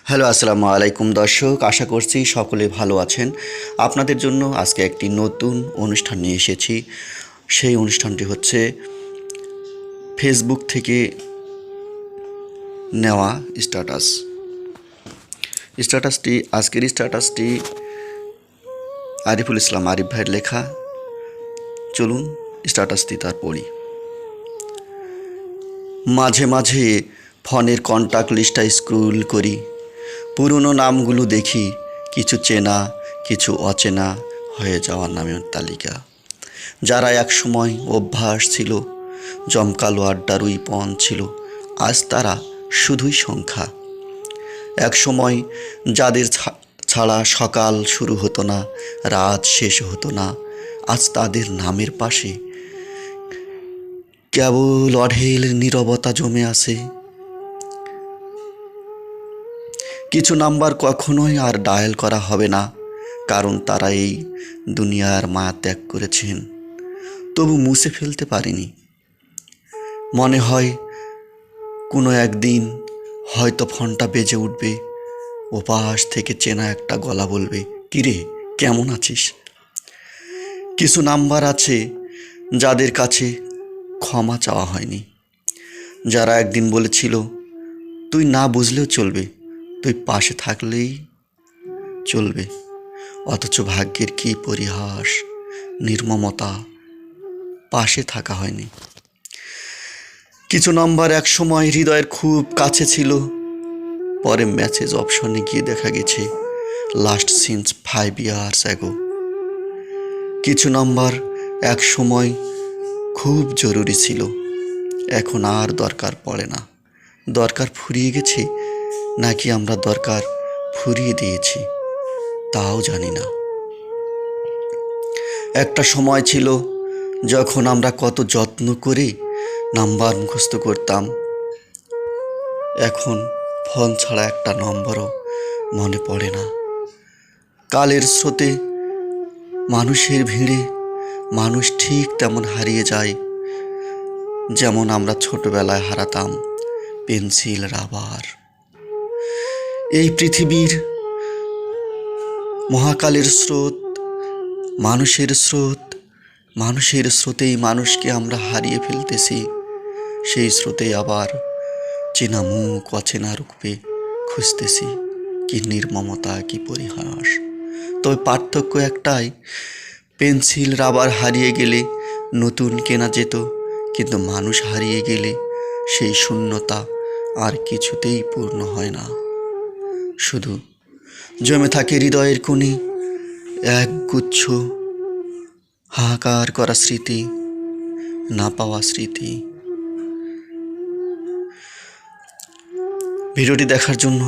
Hello, আসসালামু আলাইকুম দর্শক। আশা করছি সকলে ভালো আছেন। আপনাদের জন্য আজকে একটি নতুন অনুষ্ঠান নিয়ে এসেছি। সেই অনুষ্ঠানটি হচ্ছে ফেসবুক থেকে নেওয়া আজকের স্ট্যাটাসটি আরিফুল ইসলাম আরিফ ভাইয়ের লেখা। চলুন স্ট্যাটাসটি তার পড়ি। মাঝে মাঝে ফোনের কন্ট্যাক্ট লিস্টটা স্ক্রল করি, পুরনো নামগুলো দেখি, কিছু চেনা কিছু অচেনা হয়ে যাওয়ার নামের তালিকা। যারা একসময় অভ্যাস ছিল, জমকালো আড্ডার ওই পণ ছিল, আজ তারা শুধুই সংখ্যা। একসময় যাদের ছাড়া সকাল শুরু হতো না, রাত শেষ হতো না, আজ তাদের নামের পাশে কেবল অঢেল নীরবতা জমে আছে। কিছু নাম্বার কখনোই আর ডায়াল করা হবে না, কারণ তারা এই দুনিয়ার মায়া ত্যাগ করেছেন। তবু মুছে ফেলতে পারিনি। মনে হয় কোনো একদিন হয়তো ফোনটা বেজে উঠবে, ওপাশ থেকে চেনা একটা গলা বলবে, কিরে কেমন আছিস? কিছু নাম্বার আছে যাদের কাছে ক্ষমা চাওয়া হয়নি, যারা একদিন বলেছিল তুই না বুঝলেও চলবে, তুই পাশে থাকলেই চলবে। অথচ ভাগ্যের কী পরিহাস, নির্মমতা, পাশে থাকা হয়নি। কিছু নাম্বার এক সময় হৃদয়ের খুব কাছে ছিল, পরে মেসেজ অপশনে গিয়ে দেখা গেছে লাস্ট সিন্স 5 years ago। কিছু নাম্বার এক সময় খুব জরুরি ছিল, এখন আর দরকার পড়ে না। দরকার ফুরিয়ে গেছে নাকি আমরা দরকার ফুরিয়ে দিয়েছি তাও জানি না। একটা সময় ছিল যখন আমরা কত যত্ন করে নাম্বার মুখস্থ করতাম, এখন ফোন ছাড়া একটা নম্বরও মনে পড়ে না। কালের স্রোতে, মানুষের ভিড়ে মানুষ ঠিক তেমন হারিয়ে যায়, যেমন আমরা ছোটবেলায় হারাতাম পেন্সিল, রাবার। এই পৃথিবীর মহাকালের স্রোত, মানুষের স্রোত, মানুষের স্রোতেই মানুষকে আমরা হারিয়ে ফেলতেছি। সেই স্রোতে আবার চেনা মুখ অচেনা রূপে খুঁজতেছি। কি নির্মমতা, কি পরিহাস! তবে পার্থক্য একটাই, পেন্সিল রাবার হারিয়ে গেলে নতুন কেনা যেত, কিন্তু মানুষ হারিয়ে গেলে সেই শূন্যতা আর কিছুতেই পূর্ণ হয় না। শুধু জমে থাকে হৃদয়ের কোণে একগুচ্ছ হাহাকার করা স্মৃতি, না পাওয়া স্মৃতি। ভিডিওটি দেখার জন্য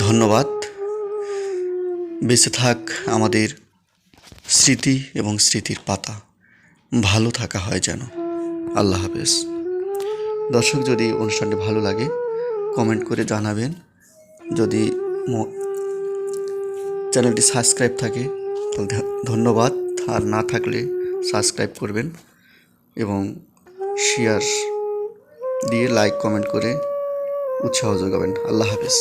ধন্যবাদ। বেঁচে থাক আমাদের স্মৃতি এবং স্মৃতির পাতা, ভালো থাকা হয় যেন। আল্লাহ হাফেজ। দর্শক, যদি অনুষ্ঠানটি ভালো লাগে কমেন্ট করে জানাবেন। যদি চ্যানেলটি সাবস্ক্রাইব থাকে তাহলে ধন্যবাদ, আর না থাকলে সাবস্ক্রাইব করবেন এবং শেয়ার দিয়ে লাইক কমেন্ট করে উৎসাহ যোগাবেন। আল্লাহ হাফেজ।